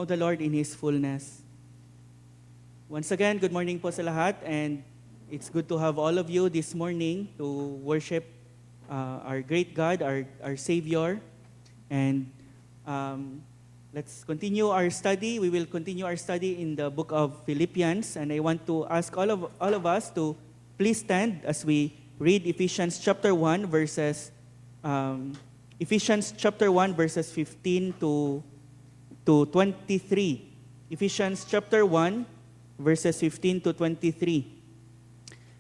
know the Lord in His fullness. Once again, good morning po sa lahat, and it's good to have all of you this morning to worship our great God, our Savior. And let's continue our study. We will continue our study in the book of Philippians, and I want to ask all of us to please stand as we read Ephesians chapter 1 verses 15 to 23. Ephesians chapter 1 verses 15 to 23.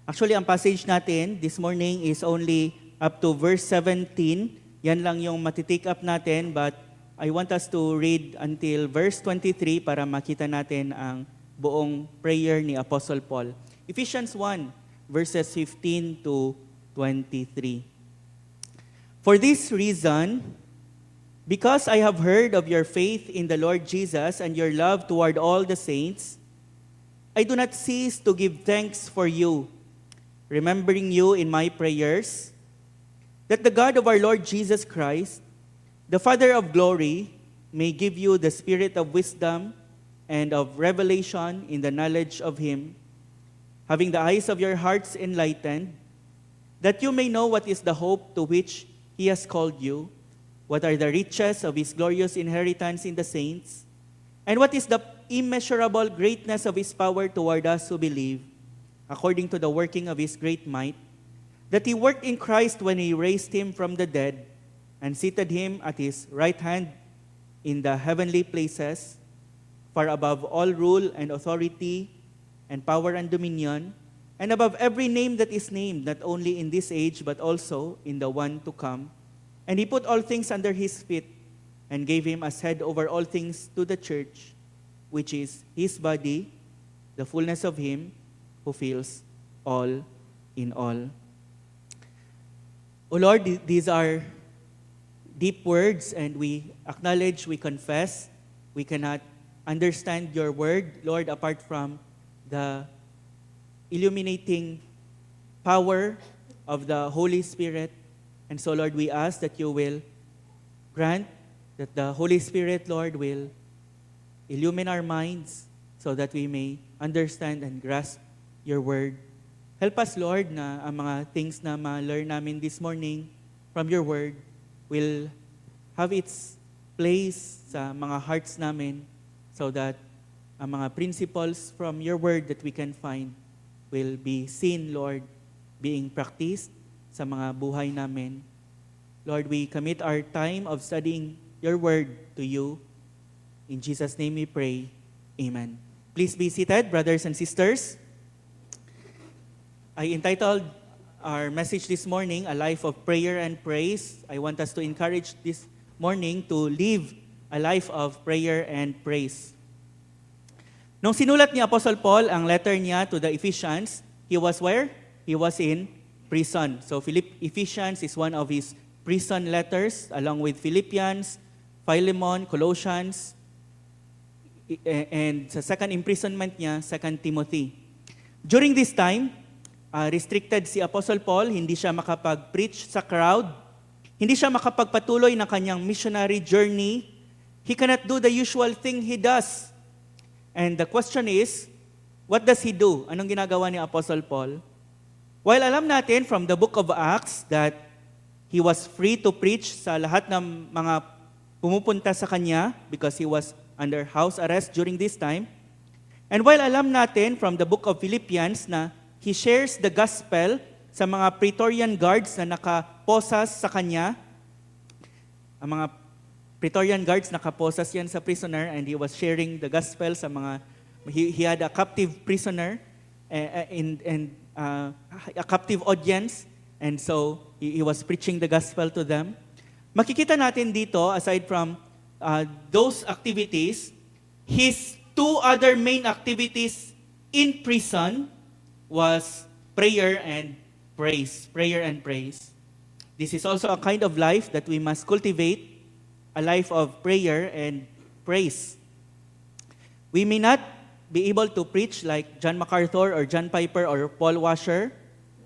Actually, ang passage natin this morning is only up to verse 17. Yan lang yung matitake up natin, but I want us to read until verse 23 para makita natin ang buong prayer ni Apostle Paul. Ephesians 1 verses 15 to 23. For this reason, because I have heard of your faith in the Lord Jesus and your love toward all the saints, I do not cease to give thanks for you, remembering you in my prayers, that the God of our Lord Jesus Christ, the Father of glory, may give you the spirit of wisdom and of revelation in the knowledge of Him, having the eyes of your hearts enlightened, that you may know what is the hope to which He has called you, what are the riches of His glorious inheritance in the saints, and what is the immeasurable greatness of His power toward us who believe, according to the working of His great might, that He worked in Christ when He raised Him from the dead and seated Him at His right hand in the heavenly places, far above all rule and authority and power and dominion, and above every name that is named, not only in this age but also in the one to come. And He put all things under His feet and gave Him as head over all things to the church, which is His body, the fullness of Him who fills all in all. O Lord, these are deep words, and we acknowledge, we confess, we cannot understand your word, Lord, apart from the illuminating power of the Holy Spirit. And so, Lord, we ask that you will grant that the Holy Spirit, Lord, will illumine our minds so that we may understand and grasp your word. Help us, Lord, na ang mga things na ma-learn namin this morning from your word will have its place sa mga hearts namin so that ang mga principles from your word that we can find will be seen, Lord, being practiced sa mga buhay namin. Lord, we commit our time of studying your word to you. In Jesus' name we pray. Amen. Please be seated, brothers and sisters. I entitled our message this morning, A Life of Prayer and Praise. I want us to encourage this morning to live a life of prayer and praise. Nung sinulat ni Apostle Paul ang letter niya to the Ephesians, he was where? He was in prison. So Ephesians is one of his prison letters, along with Philippians, Philemon, Colossians, and sa second imprisonment niya, 2 Timothy. During this time, restricted si Apostle Paul, hindi siya makapag-preach sa crowd, hindi siya makapagpatuloy ng kanyang missionary journey. He cannot do the usual thing he does. And the question is, what does he do? Anong ginagawa ni Apostle Paul? While alam natin from the book of Acts that he was free to preach sa lahat ng mga pumupunta sa kanya because he was under house arrest during this time. And while alam natin from the book of Philippians na he shares the gospel sa mga Praetorian guards na nakaposas sa kanya, ang mga Praetorian guards nakaposas yan sa prisoner, and he was sharing the gospel sa mga, he had a captive prisoner and a captive audience, and so he was preaching the gospel to them. Makikita natin dito, aside from those activities, his two other main activities in prison was prayer and praise. Prayer and praise. This is also a kind of life that we must cultivate, a life of prayer and praise. We may not be able to preach like John MacArthur or John Piper or Paul Washer,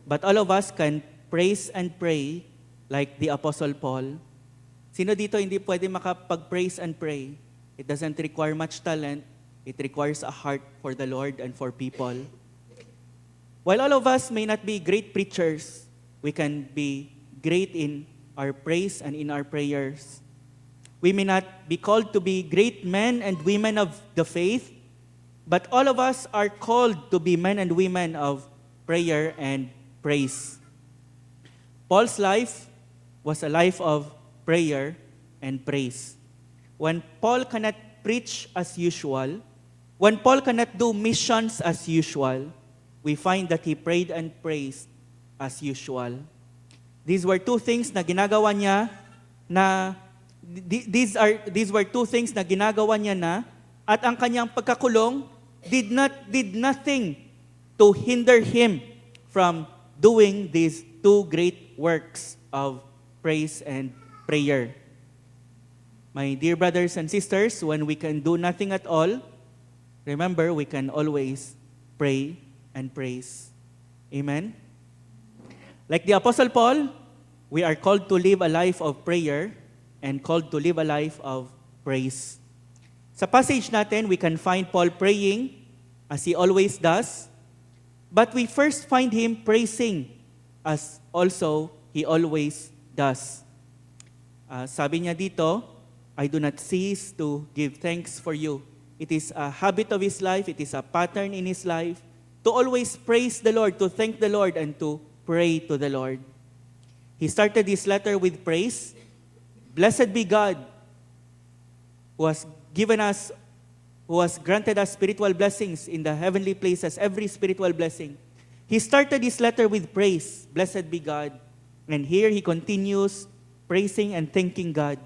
but all of us can praise and pray like the Apostle Paul. Sino dito hindi pwede makapag-praise and pray? It doesn't require much talent. It requires a heart for the Lord and for people. While all of us may not be great preachers, we can be great in our praise and in our prayers. We may not be called to be great men and women of the faith, but all of us are called to be men and women of prayer and praise. Paul's life was a life of prayer and praise. When Paul cannot preach as usual, when Paul cannot do missions as usual, we find that he prayed and praised as usual. These were two things na ginagawa niya na these were two things na ginagawa niya na, at ang kanyang pagkakulong did nothing to hinder him from doing these two great works of praise and prayer. My dear brothers and sisters, when we can do nothing at all, remember we can always pray and praise. Amen? Like the Apostle Paul, we are called to live a life of prayer and called to live a life of praise. Sa passage natin, we can find Paul praying as he always does, but we first find him praising as also he always does. Sabi niya dito, I do not cease to give thanks for you. It is a habit of his life, it is a pattern in his life to always praise the Lord, to thank the Lord, and to pray to the Lord. He started his letter with praise. Blessed be God who has granted us spiritual blessings in the heavenly places, every spiritual blessing. He started his letter with praise. Blessed be God. And here he continues praising and thanking God.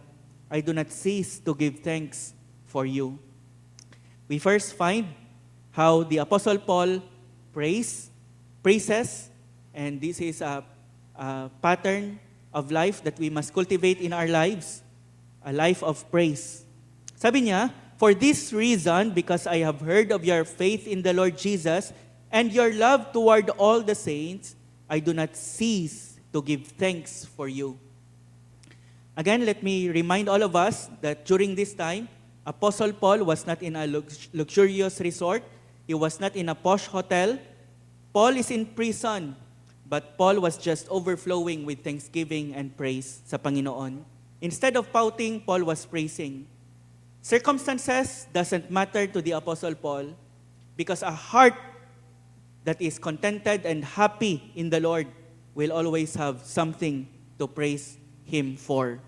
I do not cease to give thanks for you. We first find how the Apostle Paul praises, and this is a pattern of life that we must cultivate in our lives, a life of praise. Sabi niya, for this reason, because I have heard of your faith in the Lord Jesus and your love toward all the saints, I do not cease to give thanks for you. Again, let me remind all of us that during this time, Apostle Paul was not in a luxurious resort. He was not in a posh hotel. Paul is in prison, but Paul was just overflowing with thanksgiving and praise sa Panginoon. Instead of pouting, Paul was praising. Circumstances doesn't matter to the Apostle Paul because a heart that is contented and happy in the Lord will always have something to praise Him for.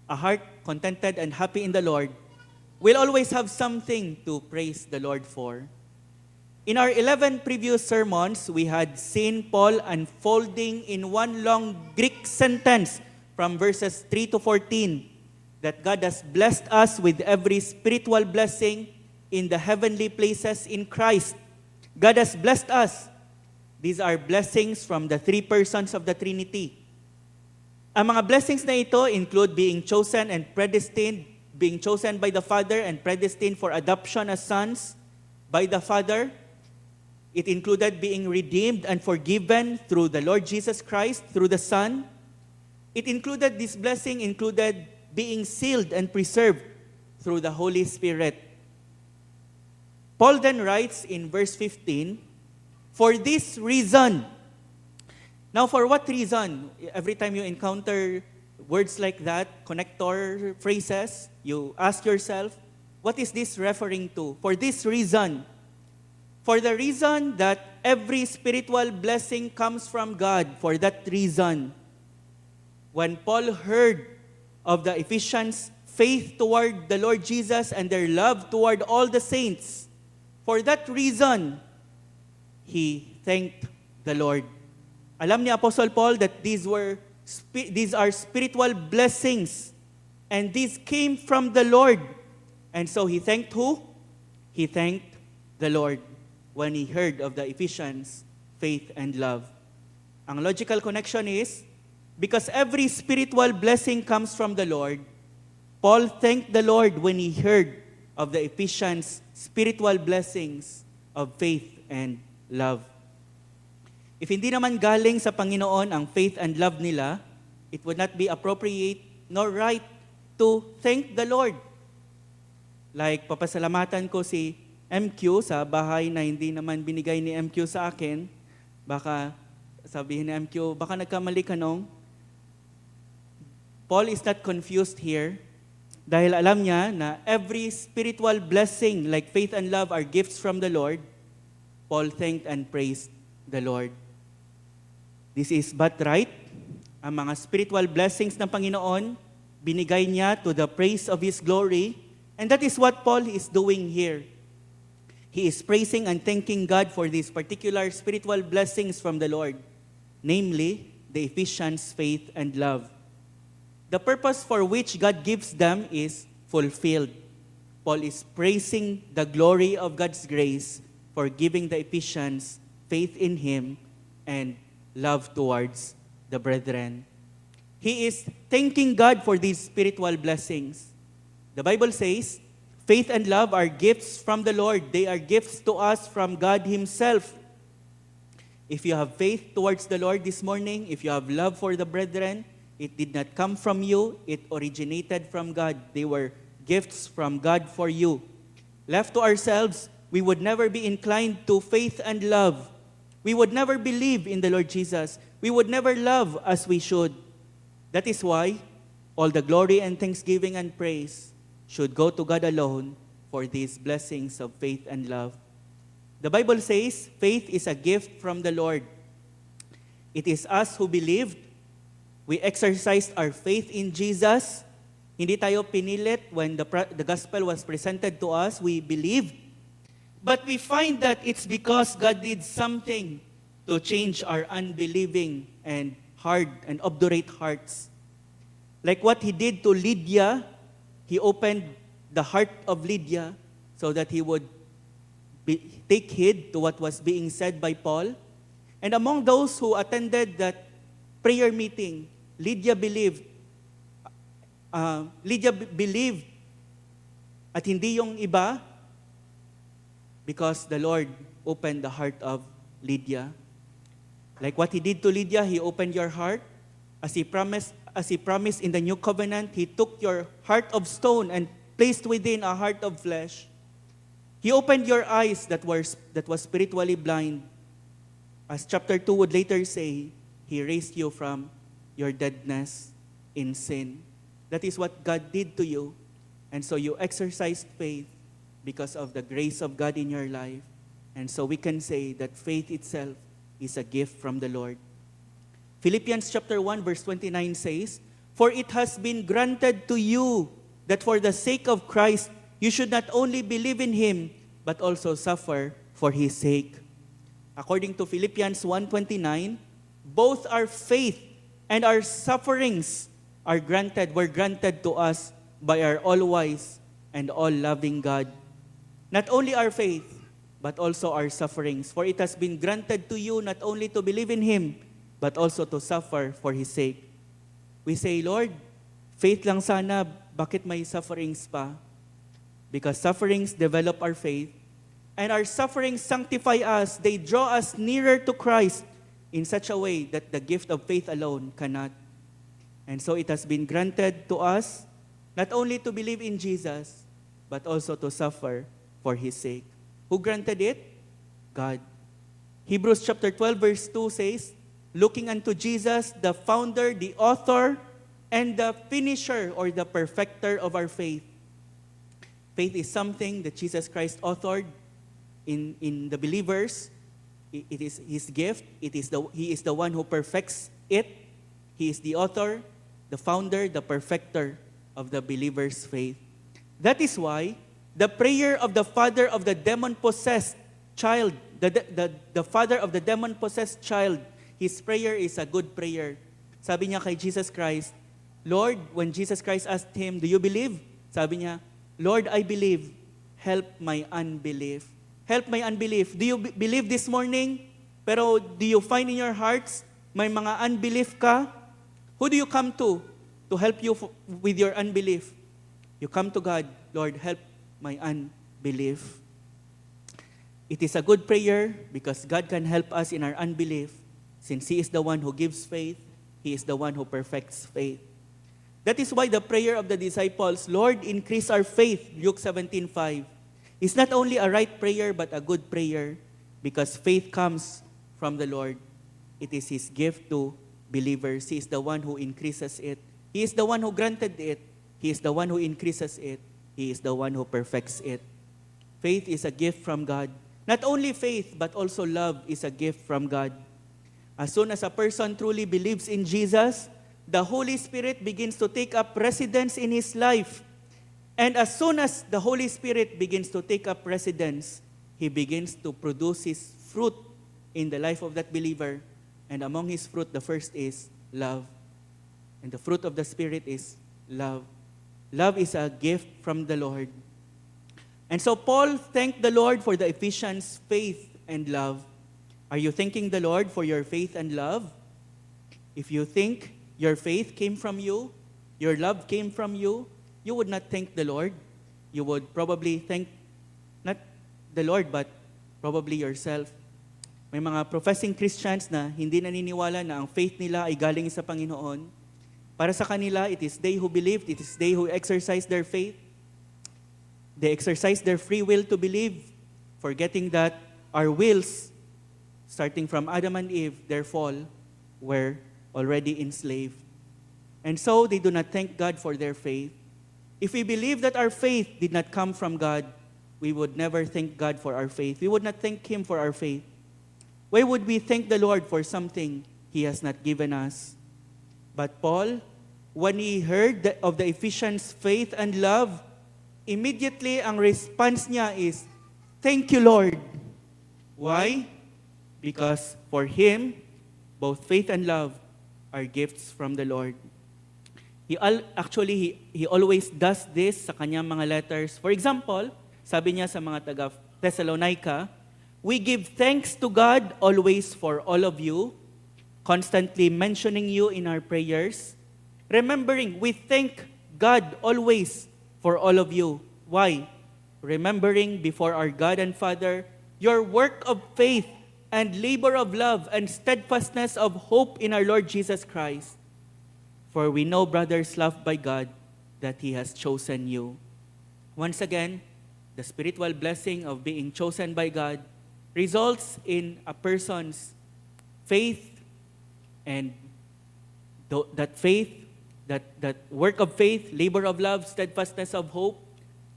A heart contented and happy in the Lord will always have something to praise the Lord for. In our 11 previous sermons, we had seen Paul unfolding in one long Greek sentence from verses 3 to 14 that God has blessed us with every spiritual blessing in the heavenly places in Christ. God has blessed us. These are blessings from the three persons of the Trinity. Ang mga blessings na ito include being chosen and predestined, being chosen by the Father and predestined for adoption as sons by the Father. It included being redeemed and forgiven through the Lord Jesus Christ, through the Son. This blessing included being sealed and preserved through the Holy Spirit. Paul then writes in verse 15, for this reason. Now, for what reason? Every time you encounter words like that, connector phrases, you ask yourself, what is this referring to? For this reason. For the reason that every spiritual blessing comes from God. For that reason. When Paul heard of the Ephesians' faith toward the Lord Jesus and their love toward all the saints, for that reason, he thanked the Lord. Alam ni Apostle Paul that these are spiritual blessings and these came from the Lord. And so he thanked who? He thanked the Lord when he heard of the Ephesians' faith and love. Ang logical connection is, because every spiritual blessing comes from the Lord, Paul thanked the Lord when he heard of the Ephesians' spiritual blessings of faith and love. If hindi naman galing sa Panginoon ang faith and love nila, it would not be appropriate nor right to thank the Lord. Like, papasalamatan ko si MQ sa bahay na hindi naman binigay ni MQ sa akin. Baka sabihin ni MQ, baka nagkamali ka nung. Paul is not confused here dahil alam niya na every spiritual blessing like faith and love are gifts from the Lord. Paul thanked and praised the Lord. This is but right. Ang mga spiritual blessings ng Panginoon, binigay niya to the praise of His glory. And that is what Paul is doing here. He is praising and thanking God for these particular spiritual blessings from the Lord, namely the Ephesians faith and love. The purpose for which God gives them is fulfilled. Paul is praising the glory of God's grace for giving the Ephesians faith in Him and love towards the brethren. He is thanking God for these spiritual blessings. The Bible says, faith and love are gifts from the Lord. They are gifts to us from God Himself. If you have faith towards the Lord this morning, if you have love for the brethren, it did not come from you, it originated from God. They were gifts from God for you. Left to ourselves, we would never be inclined to faith and love. We would never believe in the Lord Jesus. We would never love as we should. That is why all the glory and thanksgiving and praise should go to God alone for these blessings of faith and love. The Bible says faith is a gift from the Lord. It is us who believed. We exercised our faith in Jesus. Hindi tayo pinilit when the gospel was presented to us. We believed. But we find that it's because God did something to change our unbelieving and hard and obdurate hearts. Like what He did to Lydia, He opened the heart of Lydia so that he would take heed to what was being said by Paul. And among those who attended that prayer meeting, Lydia believed. Believed at hindi yung iba, because the Lord opened the heart of Lydia. Like what He did to Lydia, He opened your heart. As He promised in the new covenant, He took your heart of stone and placed within a heart of flesh. He opened your eyes that was spiritually blind. As chapter 2 would later say, He raised you from your deadness in sin. That is what God did to you. And so you exercised faith because of the grace of God in your life. And so we can say that faith itself is a gift from the Lord. Philippians chapter 1 verse 29 says, "For it has been granted to you that for the sake of Christ you should not only believe in Him, but also suffer for His sake." According to Philippians 1:29, both our faith and our sufferings were granted to us by our all-wise and all-loving God. Not only our faith, but also our sufferings. For it has been granted to you not only to believe in Him, but also to suffer for His sake. We say, Lord, faith lang sana, bakit may sufferings pa? Because sufferings develop our faith, and our sufferings sanctify us. They draw us nearer to Christ in such a way that the gift of faith alone cannot. And so it has been granted to us not only to believe in Jesus, but also to suffer for His sake. Who granted it? God. Hebrews chapter 12 verse 2 says, "Looking unto Jesus, the founder, the author, and the finisher or the perfecter of our faith." Faith is something that Jesus Christ authored in the believers. It is His gift. He is the one who perfects it. He is the author, the founder, the perfecter of the believer's faith. That is why the prayer of the father of the demon-possessed child, the father of the demon-possessed child, his prayer is a good prayer. Sabi niya kay Jesus Christ, Lord, when Jesus Christ asked him, "Do you believe?" Sabi niya, "Lord, I believe. Help my unbelief." Help my unbelief. Do you believe this morning? Pero do you find in your hearts may mga unbelief ka? Who do you come to help you with your unbelief? You come to God, Lord, help my unbelief. It is a good prayer because God can help us in our unbelief. Since He is the one who gives faith, He is the one who perfects faith. That is why the prayer of the disciples, Lord, increase our faith, Luke 17:5, is not only a right prayer but a good prayer because faith comes from the Lord. It is His gift to believers. He is the one who increases it. He is the one who granted it. He is the one who increases it. He is the one who perfects it. Faith is a gift from God. Not only faith, but also love is a gift from God. As soon as a person truly believes in Jesus, the Holy Spirit begins to take up residence in his life. And as soon as the Holy Spirit begins to take up residence, He begins to produce His fruit in the life of that believer. And among His fruit, the first is love. And the fruit of the Spirit is love. Love is a gift from the Lord. And so Paul thanked the Lord for the Ephesians' faith and love. Are you thanking the Lord for your faith and love? If you think your faith came from you, your love came from you, you would not thank the Lord. You would probably thank not the Lord but probably yourself. May mga professing Christians na hindi naniniwala na ang faith nila ay galing sa Panginoon. Para sa kanila, it is they who believed, it is they who exercised their faith. They exercised their free will to believe, forgetting that our wills, starting from Adam and Eve, their fall, were already enslaved. And so they do not thank God for their faith. If we believe that our faith did not come from God, we would never thank God for our faith. We would not thank Him for our faith. Why would we thank the Lord for something He has not given us? But Paul, when he heard of the Ephesians' faith and love, immediately ang response niya is, thank you, Lord. Why? Because for him, both faith and love are gifts from the Lord. He always does this sa kanyang mga letters. For example, sabi niya sa mga taga Thessalonica, we give thanks to God always for all of you, constantly mentioning you in our prayers. Remembering, we thank God always for all of you. Why? Remembering before our God and Father your work of faith and labor of love and steadfastness of hope in our Lord Jesus Christ. For we know, brothers loved by God, that He has chosen you. Once again, the spiritual blessing of being chosen by God results in a person's faith, and that faith, that work of faith, labor of love, steadfastness of hope,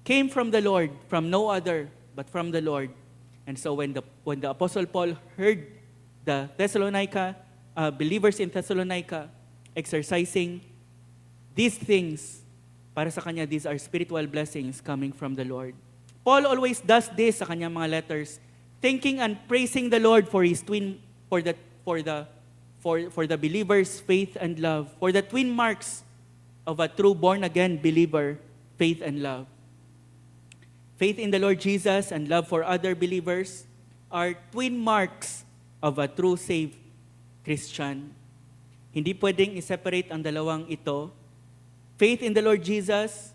came from the Lord, from no other but from the Lord. And so when the Apostle Paul heard the believers in Thessalonica exercising these things, para sa kanya, these are spiritual blessings coming from the Lord. Paul always does this sa kanyang mga letters, thanking and praising the Lord for the believer's faith and love, for the twin marks of a true born-again believer, faith and love. Faith in the Lord Jesus and love for other believers are twin marks of a true saved Christian. Hindi pwedeng i-separate ang dalawang ito. Faith in the Lord Jesus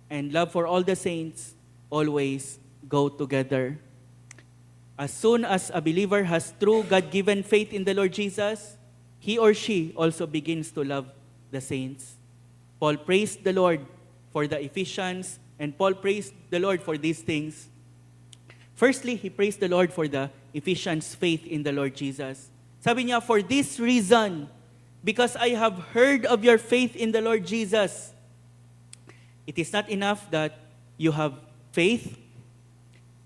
and love for all the saints always go together. As soon as a believer has true God-given faith in the Lord Jesus, he or she also begins to love the saints. Paul praised the Lord for the Ephesians, and Paul praised the Lord for these things. Firstly, he praised the Lord for the Ephesians' faith in the Lord Jesus. Sabi niya, for this reason, because I have heard of your faith in the Lord Jesus. It is not enough that you have faith.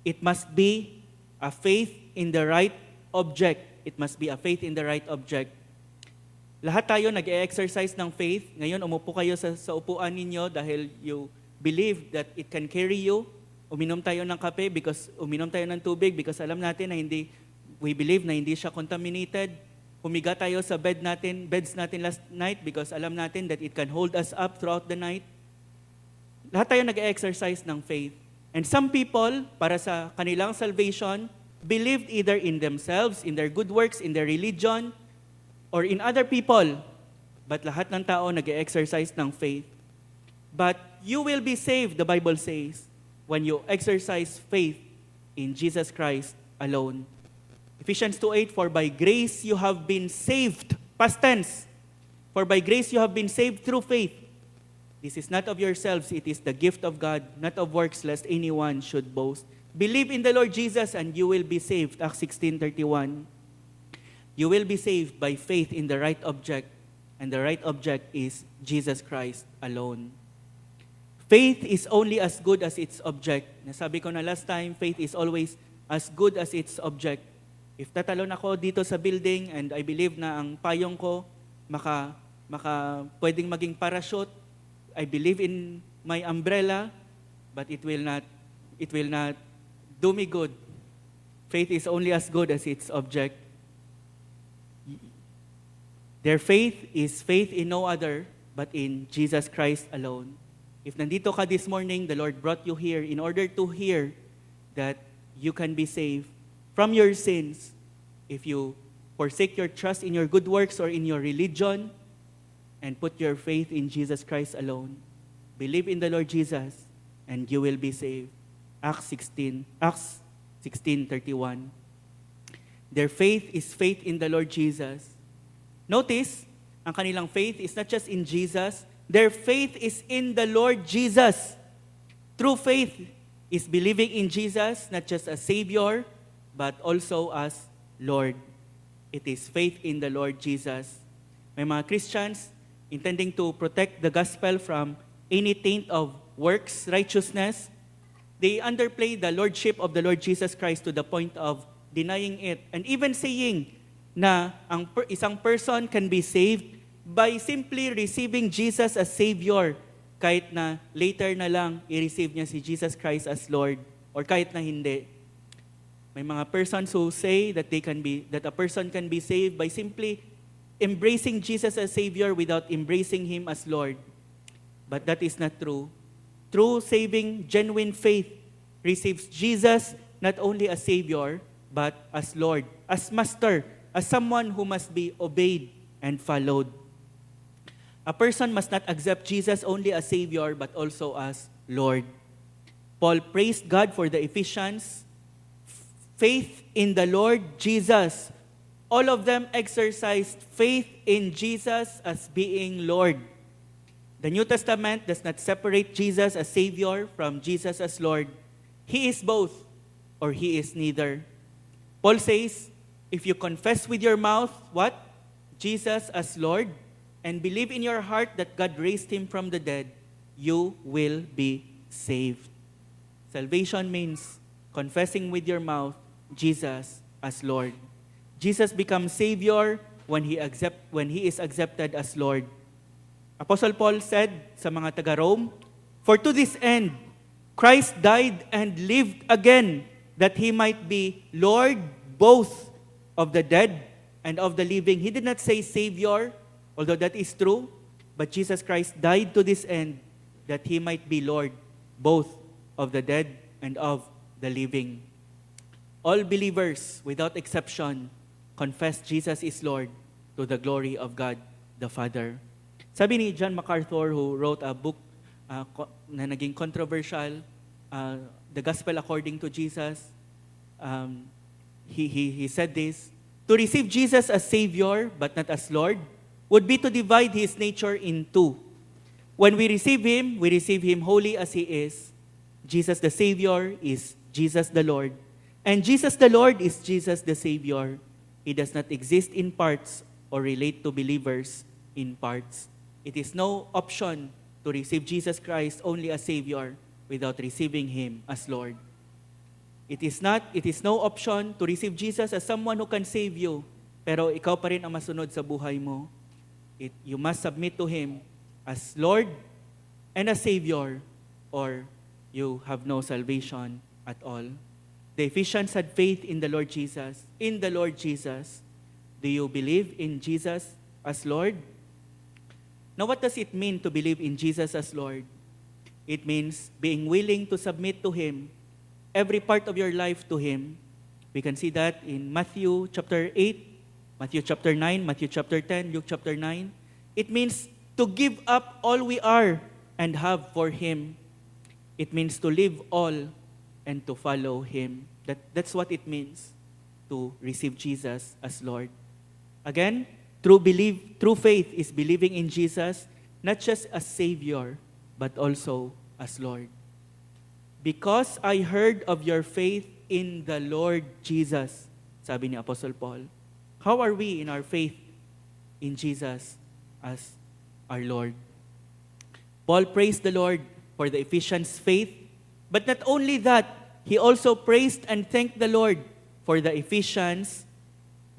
It must be a faith in the right object. It must be a faith in the right object. Lahat tayo nag-exercise ng faith. Ngayon, umupo kayo sa upuan ninyo dahil you believe that it can carry you. Uminom tayo ng kape uminom tayo ng tubig because alam natin na we believe na hindi siya contaminated. Humiga tayo sa beds natin last night because alam natin that it can hold us up throughout the night. Lahat tayo nag-exercise ng faith. And some people, para sa kanilang salvation, believed either in themselves, in their good works, in their religion, or in other people. But lahat ng tao nag-exercise ng faith. But you will be saved, the Bible says, when you exercise faith in Jesus Christ alone. Ephesians 2:8, for by grace you have been saved. Past tense. For by grace you have been saved through faith. This is not of yourselves, it is the gift of God, not of works, lest anyone should boast. Believe in the Lord Jesus and you will be saved. Acts 16:31. You will be saved by faith in the right object, and the right object is Jesus Christ alone. Faith is only as good as its object. Nasabi ko na last time, faith is always as good as its object. If tatalon ako dito sa building and I believe na ang payong ko pwedeng maging parachute, I believe in my umbrella, but it will not do me good. Faith is only as good as its object. Their faith is faith in no other but in Jesus Christ alone. If nandito ka this morning, the Lord brought you here in order to hear that you can be saved from your sins if you forsake your trust in your good works or in your religion and put your faith in Jesus Christ alone. Believe in the Lord Jesus and you will be saved. Acts 16:31. Their faith is faith in the Lord Jesus. Notice, ang kanilang faith is not just in Jesus, their faith is in the Lord Jesus. True faith is believing in Jesus, not just as Savior, but also as Lord. It is faith in the Lord Jesus. May mga Christians intending to protect the gospel from any taint of works righteousness, they underplay the lordship of the Lord Jesus Christ to the point of denying it and even saying na isang person can be saved by simply receiving Jesus as Savior, kahit na later na lang i-receive niya si Jesus Christ as Lord, or kahit na hindi. May mga persons who say that a person can be saved by simply embracing Jesus as Savior without embracing Him as Lord. But that is not true. True saving, genuine faith receives Jesus not only as Savior, but as Lord, as Master, as someone who must be obeyed and followed. A person must not accept Jesus only as Savior, but also as Lord. Paul praised God for the Ephesians. Faith in the Lord Jesus. All of them exercised faith in Jesus as being Lord. The New Testament does not separate Jesus as Savior from Jesus as Lord. He is both, or He is neither. Paul says, if you confess with your mouth, what? Jesus as Lord, and believe in your heart that God raised Him from the dead, you will be saved. Salvation means confessing with your mouth Jesus as Lord. Jesus becomes Savior when He is accepted as Lord. Apostle Paul said sa mga taga-Rome, "For to this end, Christ died and lived again, that He might be Lord both of the dead and of the living." He did not say Savior, although that is true, but Jesus Christ died to this end, that He might be Lord both of the dead and of the living. All believers, without exception, confess Jesus is Lord to the glory of God the Father. Sabi ni John MacArthur, who wrote a book na naging controversial, The Gospel According to Jesus, he said this: to receive Jesus as Savior but not as Lord would be to divide His nature in two. When we receive Him wholly as He is. Jesus the Savior is Jesus the Lord, and Jesus the Lord is Jesus the Savior. He does not exist in parts or relate to believers in parts. It is no option to receive Jesus Christ only as Savior without receiving Him as Lord. It is no option to receive Jesus as someone who can save you, pero ikaw pa rin ang masunod sa buhay mo. You must submit to Him as Lord and as Savior, or you have no salvation at all. The Ephesians had faith in the Lord Jesus. In the Lord Jesus. Do you believe in Jesus as Lord? Now, what does it mean to believe in Jesus as Lord? It means being willing to submit to Him, every part of your life to Him. We can see that in Matthew chapter 8, Matthew chapter 9, Matthew chapter 10, Luke chapter 9. It means to give up all we are and have for Him. It means to leave all and to follow Him. That's what it means to receive Jesus as Lord. Again, true faith is believing in Jesus not just as Savior, but also as Lord. Because I heard of your faith in the Lord Jesus, sabi ni Apostle Paul. How are we in our faith in Jesus as our Lord? Paul praised the Lord for the Ephesians' faith, but not only that, he also praised and thanked the Lord for the Ephesians,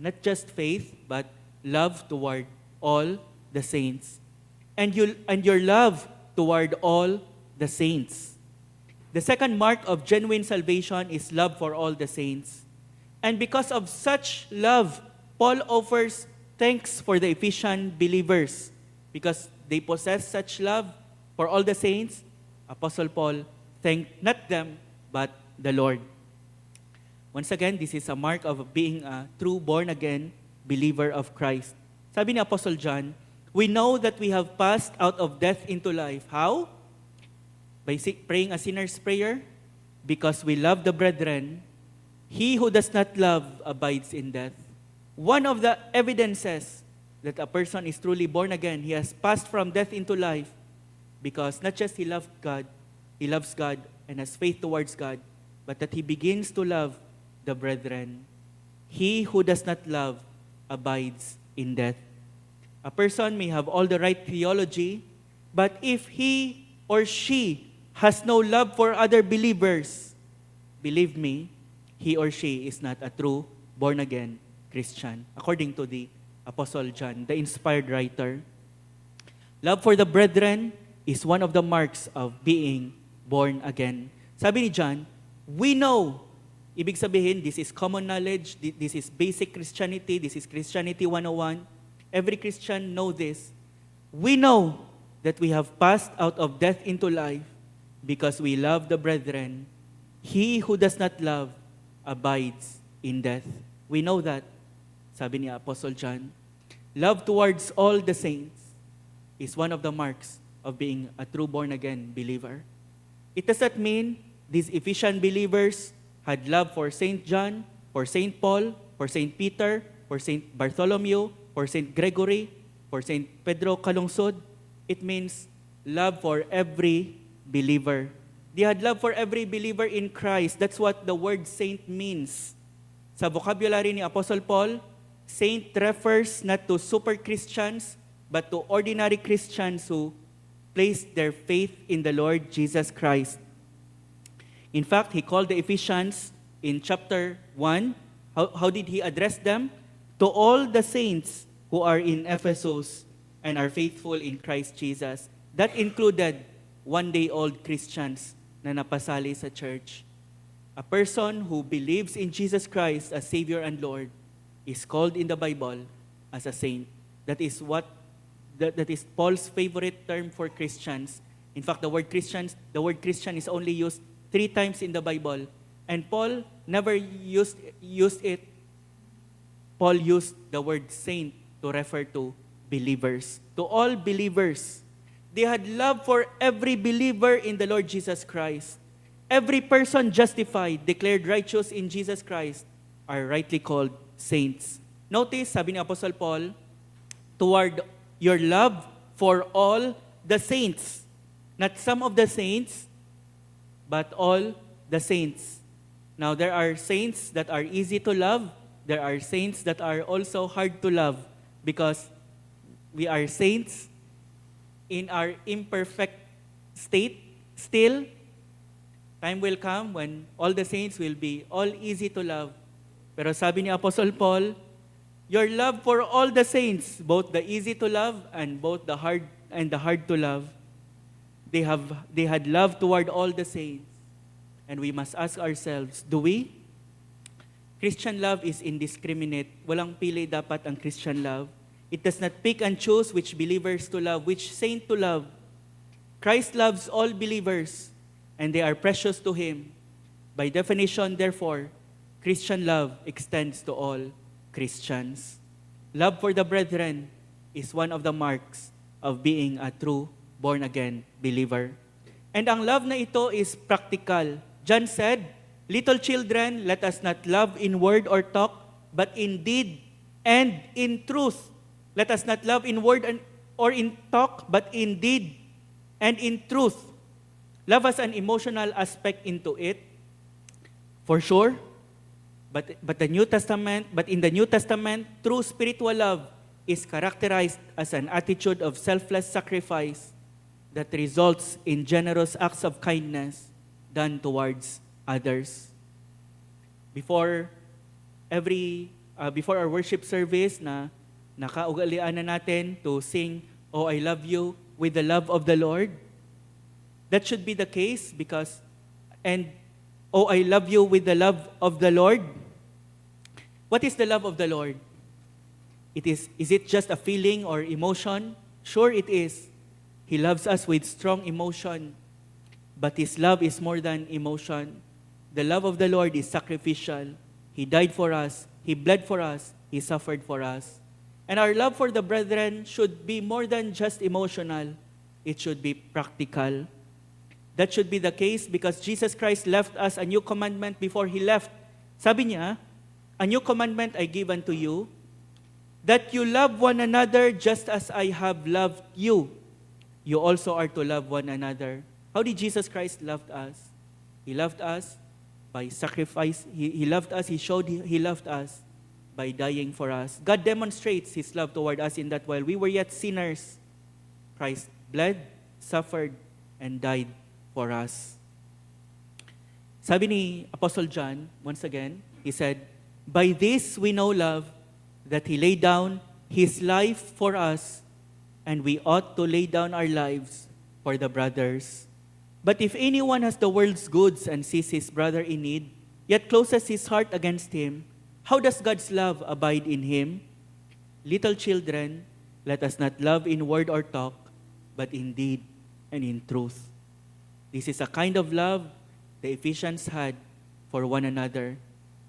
not just faith, but love toward all the saints. And your love toward all the saints. The second mark of genuine salvation is love for all the saints. And because of such love, Paul offers thanks for the Ephesian believers. Because they possess such love for all the saints, Apostle Paul thanked not them, but the Lord. Once again, this is a mark of being a true born-again believer of Christ. Sabi ni Apostle John, we know that we have passed out of death into life. How? By praying a sinner's prayer? Because we love the brethren. He who does not love abides in death. One of the evidences that a person is truly born again, he has passed from death into life, because not just he loves God and has faith towards God, but that he begins to love the brethren. He who does not love abides in death. A person may have all the right theology, but if he or she has no love for other believers, believe me, he or she is not a true born-again Christian, according to the Apostle John, the inspired writer. Love for the brethren is one of the marks of being born again. Sabi ni John, we know, ibig sabihin, this is common knowledge, this is basic Christianity, this is Christianity 101. Every Christian know this. We know that we have passed out of death into life because we love the brethren. He who does not love abides in death. We know that, sabi ni Apostle John. Love towards all the saints is one of the marks of being a true born-again believer. It does not mean these Ephesian believers had love for Saint John, for Saint Paul, for Saint Peter, for Saint Bartholomew, for Saint Gregory, for Saint Pedro Calungsod. It means love for every believer. They had love for every believer in Christ. That's what the word saint means. Sa vocabulary ni Apostle Paul, saint refers not to super Christians, but to ordinary Christians who place their faith in the Lord Jesus Christ. In fact, he called the Ephesians in chapter 1, how did he address them? To all the saints who are in Ephesus and are faithful in Christ Jesus. That included one-day-old Christians na napasali sa church. A person who believes in Jesus Christ as Savior and Lord is called in the Bible as a saint. That is Paul's favorite term for Christians. In fact, the word Christian is only used 3 times in the Bible. And Paul never used it. Paul used the word saint to refer to believers, to all believers. They had love for every believer in the Lord Jesus Christ. Every person justified, declared righteous in Jesus Christ, are rightly called saints. Notice, sabi ni Apostle Paul, toward your love for all the saints. Not some of the saints, but all the saints. Now, there are saints that are easy to love. There are saints that are also hard to love because we are saints in our imperfect state still. Time will come when all the saints will be all easy to love. Pero sabi ni Apostle Paul, your love for all the saints, both the easy to love and both the hard to love, they had love toward all the saints. And we must ask ourselves, do we? Christian love is indiscriminate. Walang pili dapat ang Christian love. It does not pick and choose which believers to love, which saint to love. Christ loves all believers, and they are precious to Him. By definition, therefore, Christian love extends to all Christians. Love for the brethren is one of the marks of being a true born-again believer. And ang love na ito is practical. John said, little children, let us not love in word or talk, but in deed and in truth. Let us not love in word or in talk, but in deed and in truth. Love has an emotional aspect into it, for sure. But in the New Testament, true spiritual love is characterized as an attitude of selfless sacrifice that results in generous acts of kindness done towards others. Before our worship service na nakaugalian na natin to sing, "Oh, I love you with the love of the Lord." That should be the case "Oh, I love you with the love of the Lord." What is the love of the Lord? Is it just a feeling or emotion? Sure it is. He loves us with strong emotion. But His love is more than emotion. The love of the Lord is sacrificial. He died for us. He bled for us. He suffered for us. And our love for the brethren should be more than just emotional. It should be practical. That should be the case because Jesus Christ left us a new commandment before He left. Sabi niya, "A new commandment I give unto you, that you love one another just as I have loved you. You also are to love one another." How did Jesus Christ love us? He loved us by sacrifice. He loved us. He showed He loved us by dying for us. God demonstrates His love toward us in that while we were yet sinners, Christ bled, suffered, and died for us. Sabi ni Apostle John, once again, he said, "By this we know love, that He laid down His life for us, and we ought to lay down our lives for the brothers. But if anyone has the world's goods and sees his brother in need, yet closes his heart against him, how does God's love abide in him? Little children, let us not love in word or talk, but in deed and in truth." This is a kind of love the Ephesians had for one another,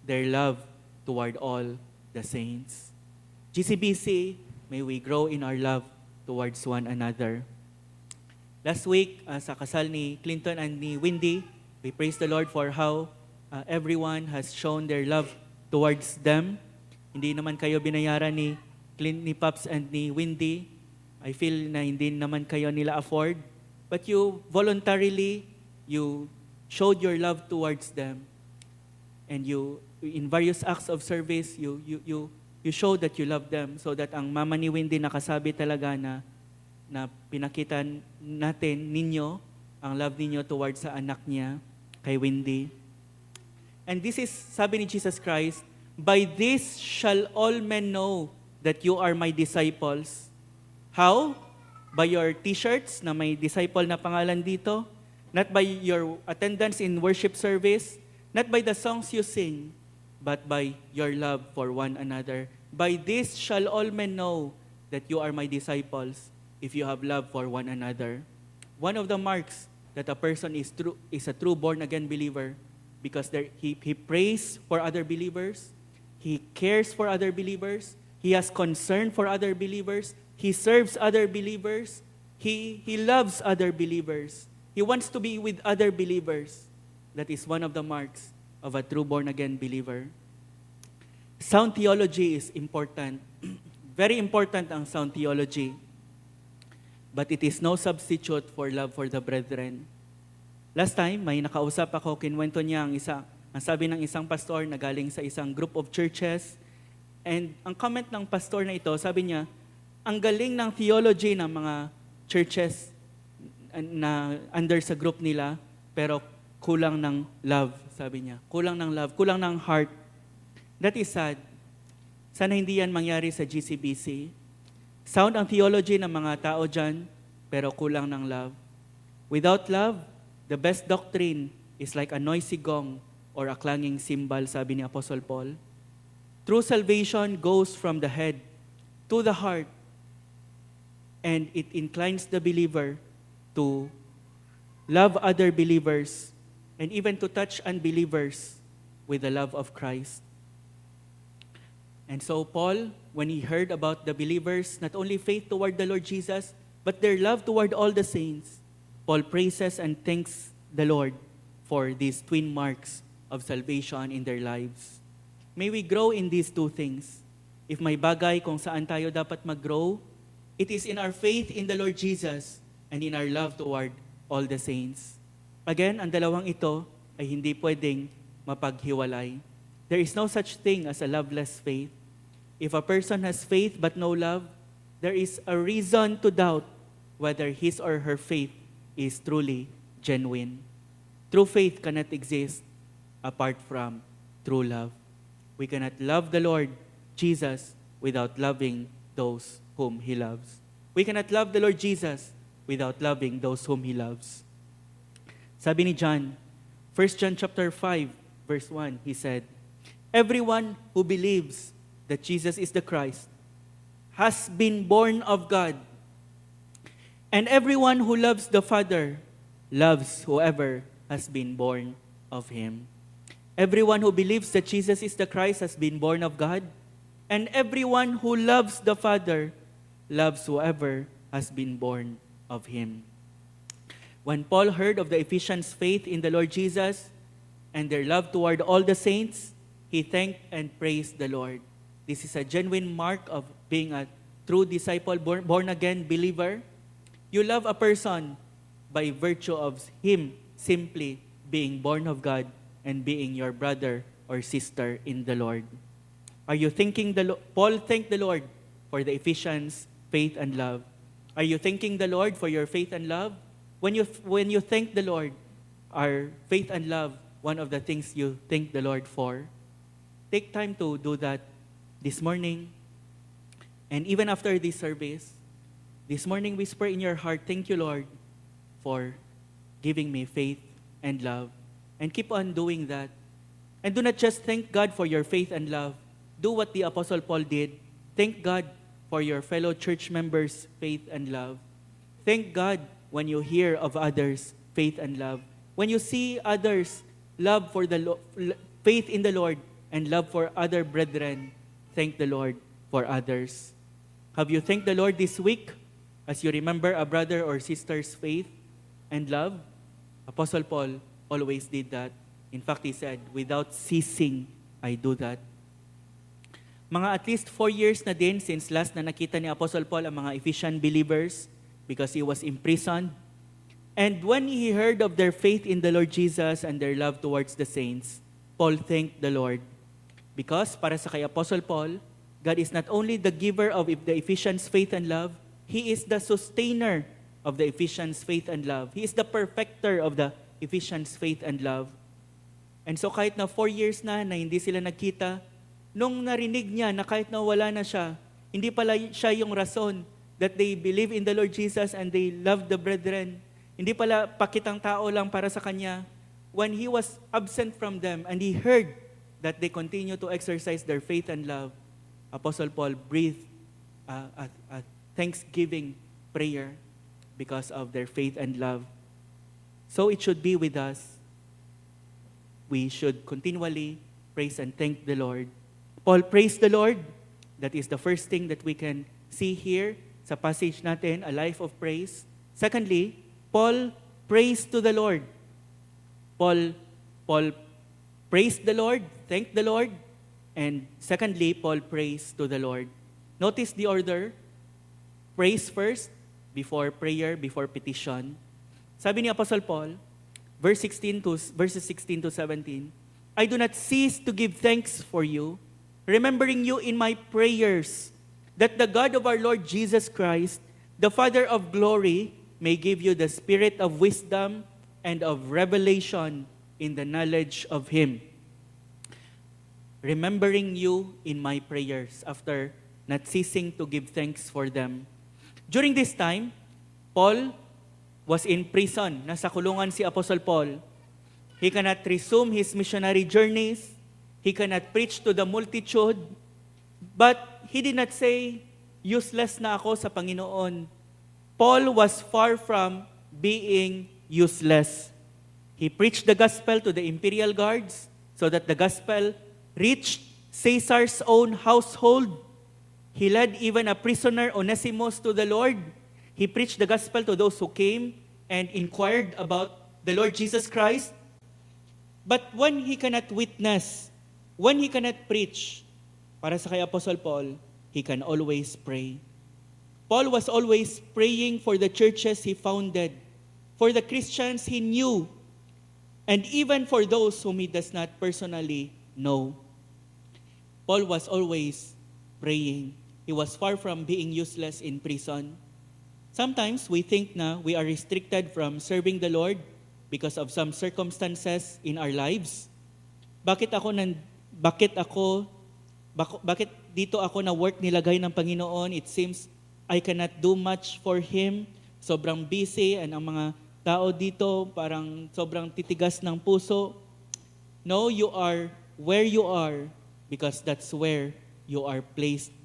their love toward all the saints. GCBC, may we grow in our love towards one another. Last week, sa kasal ni Clinton and ni Windy, we praise the Lord for how everyone has shown their love towards them. Hindi naman kayo binayaran ni Pops and ni Windy. I feel na hindi naman kayo nila afford. But you voluntarily, you showed your love towards them. And you, in various acts of service, you showed that you love them so that ang mama ni Windy nakasabi talaga na pinakita natin ninyo ang love ninyo towards sa anak niya, kay Windy. And this is, sabi ni Jesus Christ, "By this shall all men know that you are my disciples." How? By your t-shirts na may disciple na pangalan dito, not by your attendance in worship service, not by the songs you sing, but by your love for one another. By this shall all men know that you are my disciples, if you have love for one another. One of the marks that a person is a true born-again believer, because he prays for other believers, he cares for other believers, he has concern for other believers, he serves other believers, he loves other believers, he wants to be with other believers. That is one of the marks of a true born-again believer. Sound theology is important. Very important ang sound theology. But it is no substitute for love for the brethren. Last time, may nakausap ako, kinwento niya ang sabi ng isang pastor na galing sa isang group of churches. And ang comment ng pastor na ito, sabi niya, ang galing ng theology ng mga churches na under sa group nila, pero kulang ng love, sabi niya. Kulang ng love, kulang ng heart. That is sad. Sana hindi yan mangyari sa GCBC. Sound ang theology ng mga tao dyan, pero kulang ng love. Without love, the best doctrine is like a noisy gong or a clanging cymbal, sabi ni Apostle Paul. True salvation goes from the head to the heart, and it inclines the believer to love other believers and even to touch unbelievers with the love of Christ. And so Paul, when he heard about the believers, not only faith toward the Lord Jesus, but their love toward all the saints, Paul praises and thanks the Lord for these twin marks of salvation in their lives. May we grow in these two things. If may bagay kung saan tayo dapat mag-grow, it is in our faith in the Lord Jesus and in our love toward all the saints. Again, ang dalawang ito ay hindi pwedeng mapaghiwalay. There is no such thing as a loveless faith. If a person has faith but no love, there is a reason to doubt whether his or her faith is truly genuine. True faith cannot exist apart from true love. We cannot love the Lord Jesus without loving those whom He loves. We cannot love the Lord Jesus without loving those whom He loves. Sabi ni John, 1 John chapter 5, verse 1, he said, "Everyone who believes that Jesus is the Christ has been born of God. And everyone who loves the Father loves whoever has been born of Him." Everyone who believes that Jesus is the Christ has been born of God, and everyone who loves the Father loves whoever has been born of Him. When Paul heard of the Ephesians' faith in the Lord Jesus and their love toward all the saints, he thanked and praised the Lord. This is a genuine mark of being a true disciple, born-again believer. You love a person by virtue of him simply being born of God and being your brother or sister in the Lord. Are you thanking Paul thanked the Lord for the Ephesians' faith and love. Are you thanking the Lord for your faith and love? When you thank the Lord, are faith and love one of the things you thank the Lord for? Take time to do that this morning. And even after this service, this morning whisper in your heart, "Thank you, Lord, for giving me faith and love." And keep on doing that. And do not just thank God for your faith and love. Do what the Apostle Paul did. Thank God for your fellow church members' faith and love. Thank God when you hear of others' faith and love. When you see others' love for faith in the Lord and love for other brethren, thank the Lord for others. Have you thanked the Lord this week as you remember a brother or sister's faith and love? Apostle Paul always did that. In fact, he said, "Without ceasing, I do that." Mga at least 4 years na din since last na nakita ni Apostle Paul ang mga Ephesian believers because he was imprisoned. And when he heard of their faith in the Lord Jesus and their love towards the saints, Paul thanked the Lord. Because para sa kay Apostle Paul, God is not only the giver of the Ephesians' faith and love, He is the sustainer of the Ephesians' faith and love. He is the perfecter of the Ephesians' faith and love. And so kahit na 4 years na hindi sila nagkita, nung narinig niya na kahit na wala na siya, hindi pala siya yung rason that they believe in the Lord Jesus and they love the brethren. Hindi pala pakitang tao lang para sa kanya. When he was absent from them and he heard that they continue to exercise their faith and love, Apostle Paul breathed a thanksgiving prayer because of their faith and love. So it should be with us. We should continually praise and thank the Lord. Paul praised the Lord. That is the first thing that we can see here sa passage natin, a life of praise. Secondly, Paul praised to the Lord. Paul praised the Lord, thanked the Lord, and secondly, Paul praised to the Lord. Notice the order. Praise first, before prayer, before petition. Sabi ni Apostle Paul, verses 16 to 17, "I do not cease to give thanks for you, remembering you in my prayers, that the God of our Lord Jesus Christ, the Father of glory, may give you the spirit of wisdom and of revelation in the knowledge of Him." Remembering you in my prayers, after not ceasing to give thanks for them. During this time, Paul was in prison. Nasa kulungan si Apostle Paul. He cannot resume his missionary journeys. He cannot preach to the multitude. But he did not say, "Useless na ako sa Panginoon." Paul was far from being useless. He preached the gospel to the imperial guards so that the gospel reached Caesar's own household. He led even a prisoner, Onesimus, to the Lord. He preached the gospel to those who came and inquired about the Lord Jesus Christ. But when he cannot witness, when he cannot preach, para sa kay Apostle Paul, he can always pray. Paul was always praying for the churches he founded, for the Christians he knew, and even for those whom he does not personally know. Paul was always praying. He was far from being useless in prison. Sometimes we think na we are restricted from serving the Lord because of some circumstances in our lives. Bakit dito ako na work nilagay ng Panginoon? It seems I cannot do much for Him. Sobrang busy, and ang mga tao dito parang sobrang titigas ng puso. No, you are where you are because that's where you are placed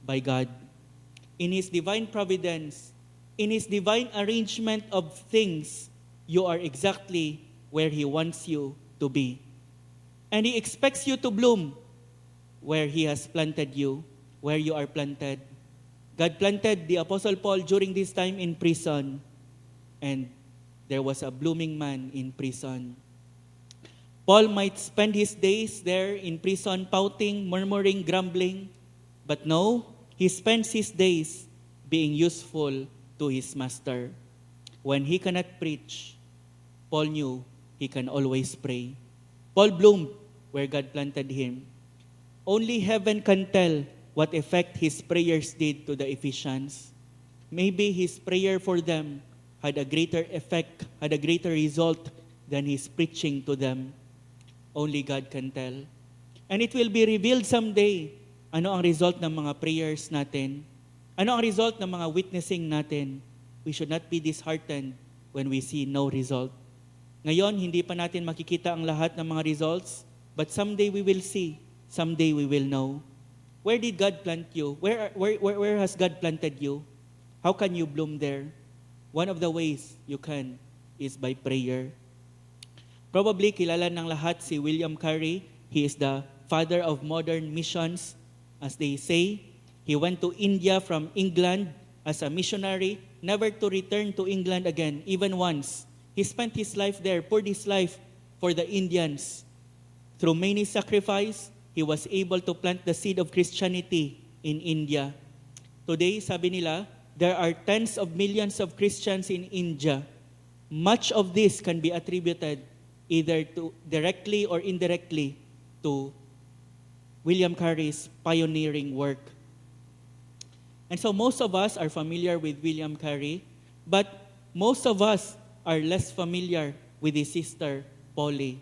by God. In His divine providence, in His divine arrangement of things, you are exactly where He wants you to be. And He expects you to bloom where He has planted you, where you are planted. God planted the Apostle Paul during this time in prison, and there was a blooming man in prison. Paul might spend his days there in prison pouting, murmuring, grumbling, but no, he spends his days being useful to his master. When he cannot preach, Paul knew he can always pray. Paul bloomed where God planted him. Only heaven can tell what effect his prayers did to the Ephesians. Maybe his prayer for them had a greater effect, had a greater result than his preaching to them. Only God can tell. And it will be revealed someday ano ang result ng mga prayers natin. Ano ang result ng mga witnessing natin. We should not be disheartened when we see no result. Ngayon, hindi pa natin makikita ang lahat ng mga results, but someday we will see. Someday we will know. Where did God plant you? Where has God planted you? How can you bloom there? One of the ways you can is by prayer. Probably kilala ng lahat si William Carey. He is the father of modern missions. As they say, he went to India from England as a missionary, never to return to England again, even once. He spent his life there, poured his life for the Indians. Through many sacrifice, he was able to plant the seed of Christianity in India. Today, sabi nila, there are tens of millions of Christians in India. Much of this can be attributed either to directly or indirectly to William Carey's pioneering work. And so most of us are familiar with William Carey, but most of us are less familiar with his sister, Polly.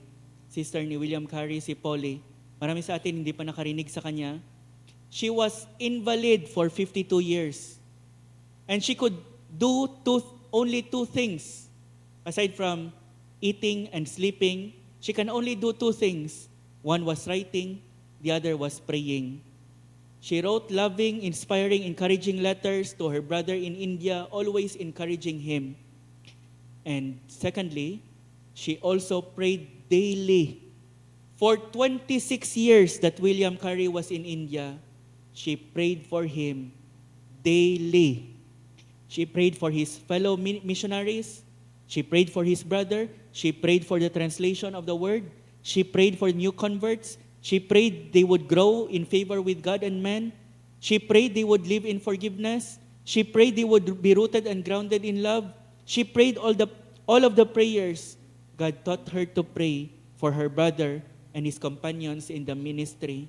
Sister ni William Carey, si Polly. Marami sa atin hindi pa nakarinig sa kanya. She was invalid for 52 years. And she could do only two things. Aside from eating and sleeping, she can only do two things. One was writing, the other was praying. She wrote loving, inspiring, encouraging letters to her brother in India, always encouraging him. And secondly, she also prayed daily. For 26 years that William Carey was in India, she prayed for him daily. She prayed for his fellow missionaries. She prayed for his brother. She prayed for the translation of the word. She prayed for new converts. She prayed they would grow in favor with God and men. She prayed they would live in forgiveness. She prayed they would be rooted and grounded in love. She prayed all of the prayers God taught her to pray for her brother and his companions in the ministry.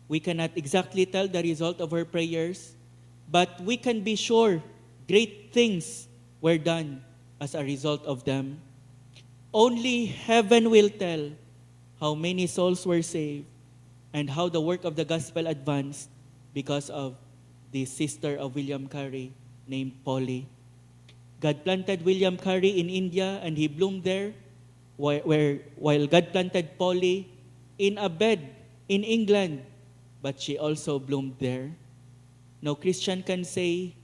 We cannot exactly tell the result of her prayers, but we can be sure great things were done as a result of them. Only heaven will tell how many souls were saved and how the work of the gospel advanced because of the sister of William Carey named Polly. God planted William Carey in India and he bloomed there, while God planted Polly in a bed in England, but she also bloomed there. No Christian can say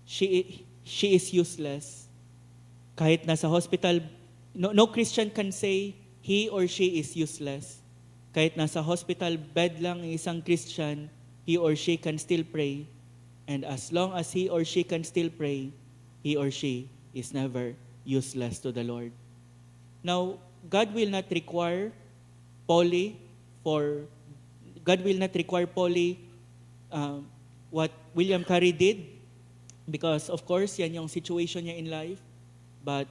she is useless. Kahit nasa hospital, no Christian can say he or she is useless. Kahit nasa hospital bed lang ang isang Christian, he or she can still pray. And as long as he or she can still pray, he or she is never useless to the Lord. Now, God will not require Polly what William Carey did. Because of course, yan yung situation niya in life. But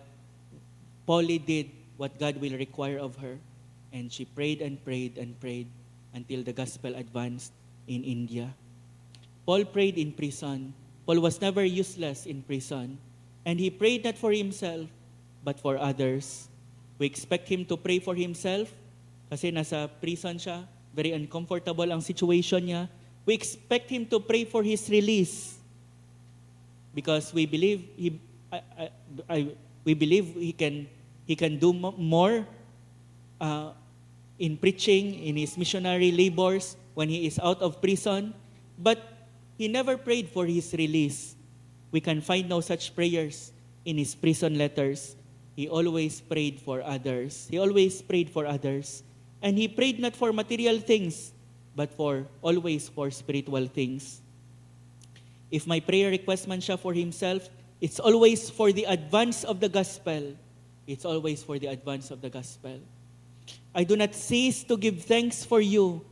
Polly did what God will require of her. And she prayed and prayed and prayed until the gospel advanced in India. Paul prayed in prison. Paul was never useless in prison. And he prayed not for himself, but for others. We expect him to pray for himself kasi nasa prison siya, very uncomfortable ang situation niya. We expect him to pray for his release because we believe he can do more in preaching, in his missionary labors when he is out of prison. But he never prayed for his release. We can find no such prayers in his prison letters. He always prayed for others. He always prayed for others. And he prayed not for material things, but always for spiritual things. If my prayer request man siya for himself, it's always for the advance of the gospel. It's always for the advance of the gospel. I do not cease to give thanks for you,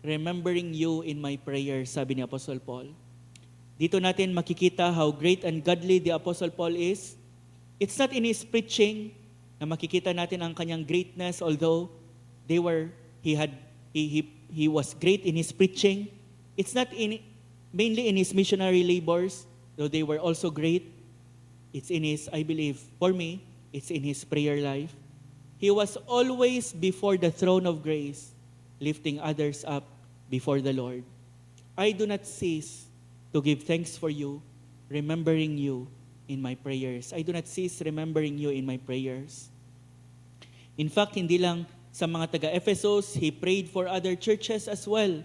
remembering you in my prayers, sabi ni Apostle Paul. Dito natin makikita how great and godly the Apostle Paul is. It's not in his preaching na makikita natin ang kanyang greatness, although he was great in his preaching. It's not mainly in his missionary labors, though they were also great. It's in his, I believe, for me, it's in his prayer life. He was always before the throne of grace, lifting others up before the Lord. I do not cease to give thanks for you, remembering you in my prayers. I do not cease remembering you in my prayers. In fact, hindi lang sa mga taga-Ephesus, he prayed for other churches as well.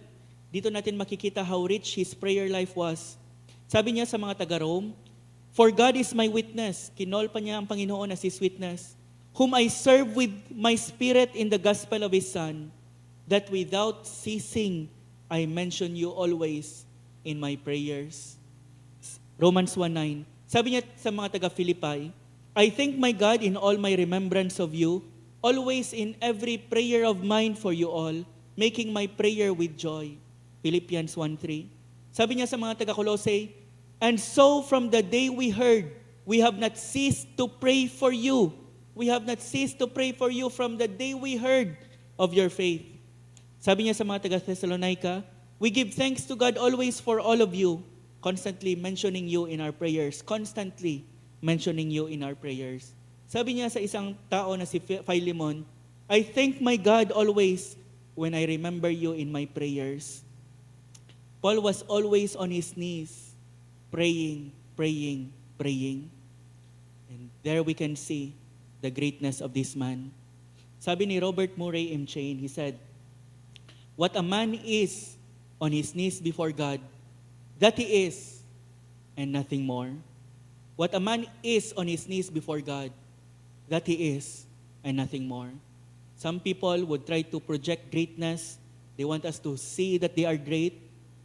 Dito natin makikita how rich his prayer life was. Sabi niya sa mga taga-Rome, "For God is my witness." Kinol pa niya ang Panginoon as his witness, "whom I serve with my spirit in the gospel of his Son, that without ceasing I mention you always in my prayers." Romans 1:9. Sabi niya sa mga taga-Philippi, "I thank my God in all my remembrance of you, always in every prayer of mine for you all, making my prayer with joy." Philippians 1:3. Sabi niya sa mga taga-Colossae, "And so from the day we heard, we have not ceased to pray for you." We have not ceased to pray for you from the day we heard of your faith. Sabi niya sa mga taga-Thessalonica, "We give thanks to God always for all of you, constantly mentioning you in our prayers." Constantly mentioning you in our prayers. Sabi niya sa isang tao na si Philemon, "I thank my God always when I remember you in my prayers." Paul was always on his knees, praying, praying, praying. And there we can see the greatness of this man. Sabi ni Robert Murray M'Cheyne, he said, "What a man is on his knees before God, that he is, and nothing more." What a man is on his knees before God, that he is, and nothing more. Some people would try to project greatness. They want us to see that they are great.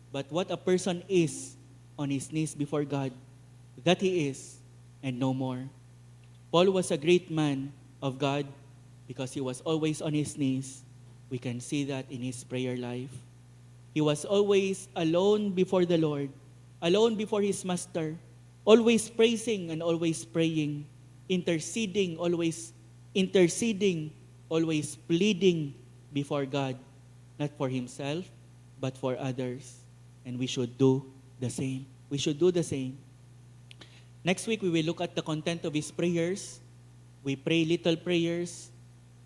But what a person is on his knees before God, that he is, and no more. Paul was a great man of God because he was always on his knees. We can see that in his prayer life. He was always alone before the Lord, alone before his master, always praising and always praying, interceding, always pleading before God, not for himself, but for others. And we should do the same. We should do the same. Next week, we will look at the content of his prayers. We pray little prayers.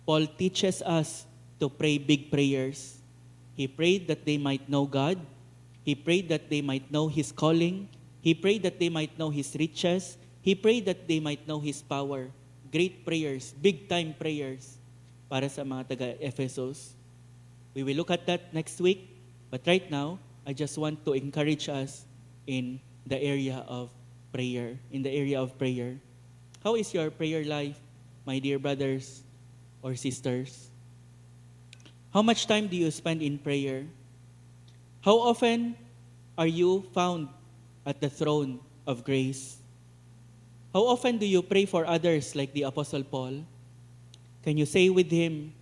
Paul teaches us to pray big prayers. He prayed that they might know God. He prayed that they might know his calling. He prayed that they might know his riches. He prayed that they might know his power. Great prayers, big-time prayers para sa mga taga-Ephesus. We will look at that next week. But right now, I just want to encourage us in the area of prayer. In the area of prayer. How is your prayer life, my dear brothers or sisters? How much time do you spend in prayer? How often are you found at the throne of grace? How often do you pray for others like the Apostle Paul? Can you say with him,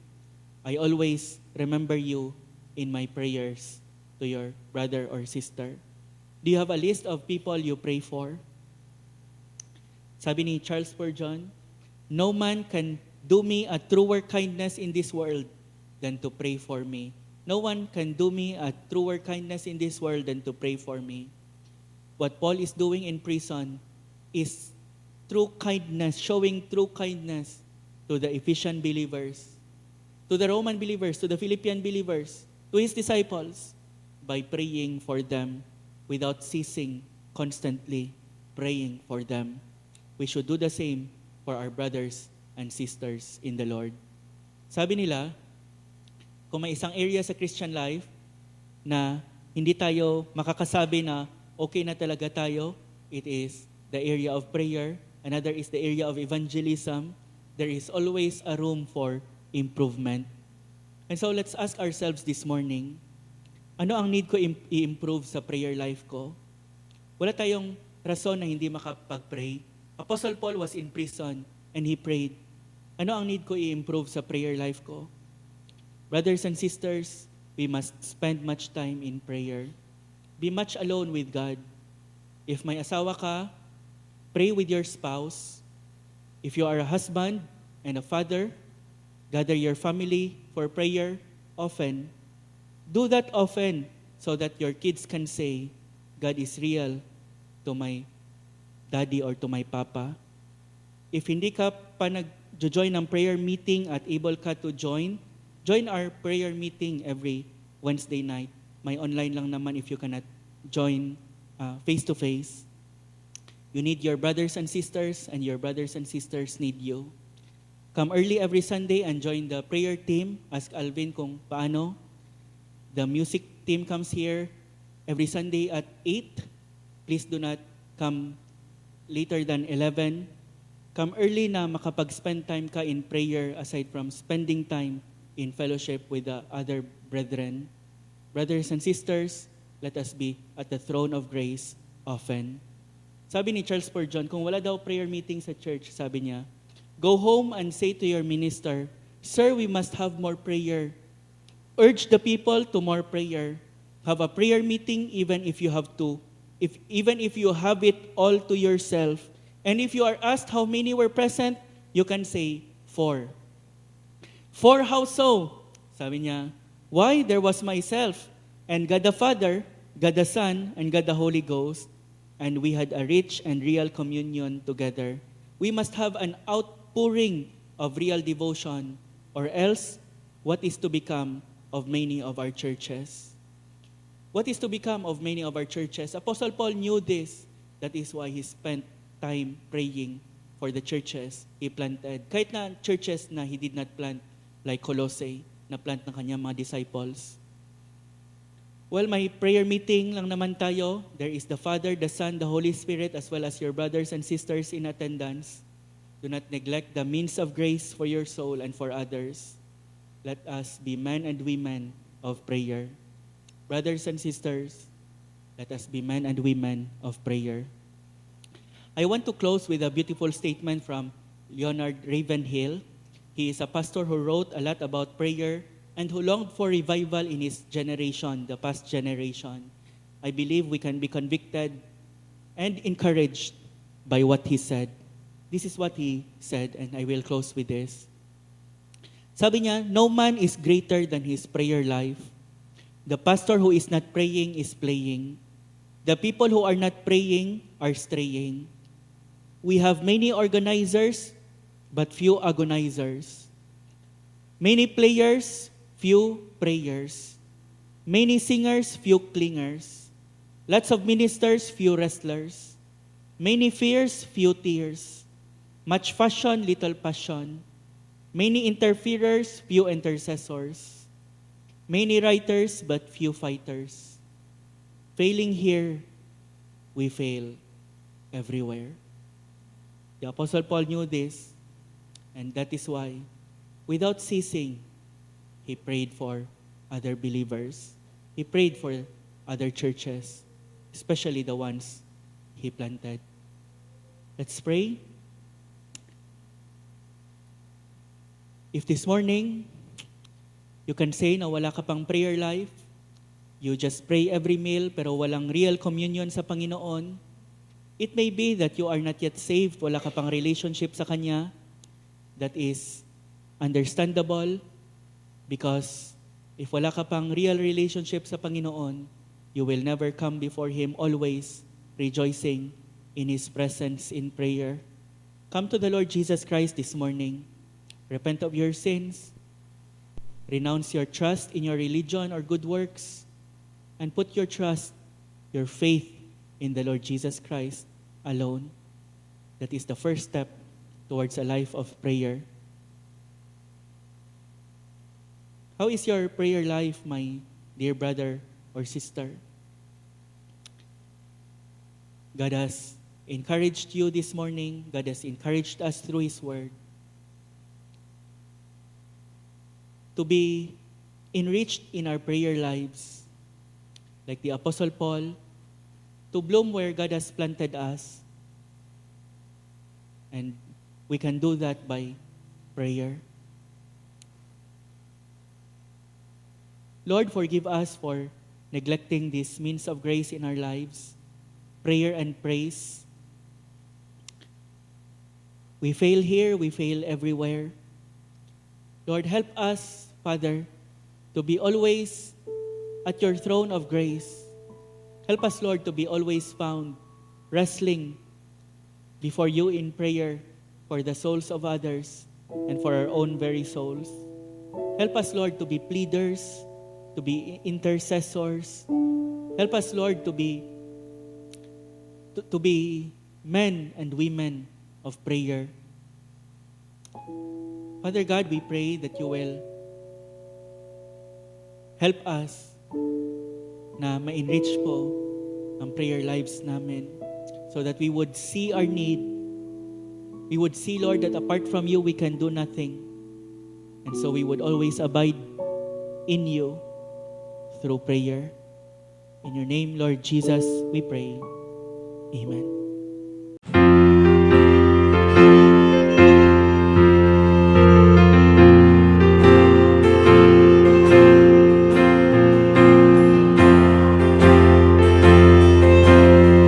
"I always remember you in my prayers," to your brother or sister? Do you have a list of people you pray for? Sabi ni Charles Spurgeon, "No man can do me a truer kindness in this world than to pray for me." No one can do me a truer kindness in this world than to pray for me. What Paul is doing in prison is true kindness, showing true kindness to the Ephesian believers, to the Roman believers, to the Philippian believers, to his disciples, by praying for them without ceasing, constantly praying for them. We should do the same for our brothers and sisters in the Lord. Sabi nila, kung may isang area sa Christian life na hindi tayo makakasabi na okay na talaga tayo, it is the area of prayer. Another is the area of evangelism. There is always a room for improvement. And so let's ask ourselves this morning, ano ang need ko i-improve sa prayer life ko? Wala tayong rason na hindi makapag-pray. Apostle Paul was in prison and he prayed. Ano ang need ko i-improve sa prayer life ko? Brothers and sisters, we must spend much time in prayer. Be much alone with God. If may asawa ka, pray with your spouse. If you are a husband and a father, gather your family for prayer often. Do that often so that your kids can say, God is real to my daddy or to my papa. If hindi ka pa nag-join ng prayer meeting at able ka to join our prayer meeting every Wednesday night. May online lang naman if you cannot join face-to-face. You need your brothers and sisters, and your brothers and sisters need you. Come early every Sunday and join the prayer team. Ask Alvin kung paano. The music team comes here every Sunday at 8. Please do not come later than 11. Come early na makapag-spend time ka in prayer aside from spending time in fellowship with the other brethren. Brothers and sisters, let us be at the throne of grace often. Sabi ni Charles Spurgeon, kung wala daw prayer meeting sa church, sabi niya, go home and say to your minister, Sir, we must have more prayer. Urge the people to more prayer. Have a prayer meeting even if you have it all to yourself. And if you are asked how many were present, you can say 4. 4 how so? Sabi niya, why? There was myself and God the Father, God the Son, and God the Holy Ghost, and we had a rich and real communion together. We must have an outpouring of real devotion, or else what is to become of many of our churches? What is to become of many of our churches? Apostle Paul knew this. That is why he spent time praying for the churches he planted. Kahit na churches na he did not plant, like Colossae, na plant ng kanyang mga disciples. Well, may prayer meeting lang naman tayo. There is the Father, the Son, the Holy Spirit, as well as your brothers and sisters in attendance. Do not neglect the means of grace for your soul and for others. Let us be men and women of prayer. Brothers and sisters, let us be men and women of prayer. I want to close with a beautiful statement from Leonard Ravenhill. He is a pastor who wrote a lot about prayer and who longed for revival in his generation, the past generation. I believe we can be convicted and encouraged by what he said. This is what he said, and I will close with this. Sabi niya, no man is greater than his prayer life. The pastor who is not praying is playing. The people who are not praying are straying. We have many organizers, but few agonizers. Many players, few prayers. Many singers, few clingers. Lots of ministers, few wrestlers. Many fears, few tears. Much fashion, little passion. Many interferers, few intercessors. Many writers, but few fighters. Failing here, we fail everywhere. The Apostle Paul knew this, and that is why, without ceasing, he prayed for other believers. He prayed for other churches, especially the ones he planted. Let's pray. If this morning, you can say na wala ka pang prayer life, you just pray every meal pero walang real communion sa Panginoon, It may be that you are not yet saved, wala ka pang relationship sa Kanya. That is understandable because if wala ka pang real relationship sa Panginoon, you will never come before Him always rejoicing in His presence in prayer. Come to the Lord Jesus Christ this morning. Repent of your sins. Renounce your trust in your religion or good works. And put your trust, your faith in the Lord Jesus Christ alone. That is the first step towards a life of prayer. How is your prayer life, my dear brother or sister? God has encouraged you this morning. God has encouraged us through His Word to be enriched in our prayer lives, like the Apostle Paul, to bloom where God has planted us. And we can do that by prayer. Lord, forgive us for neglecting these means of grace in our lives, prayer and praise. We fail here, we fail everywhere. Lord, help us, Father, to be always at your throne of grace. Help us, Lord, to be always found wrestling before you in prayer for the souls of others and for our own very souls. Help us, Lord, to be pleaders, to be intercessors. Help us, Lord, to be men and women of prayer. Father God, we pray that you will help us na ma-enrich po ang prayer lives namin so that we would see our need. We would see, Lord, that apart from you, we can do nothing. And so we would always abide in you through prayer. In your name, Lord Jesus, we pray. Amen.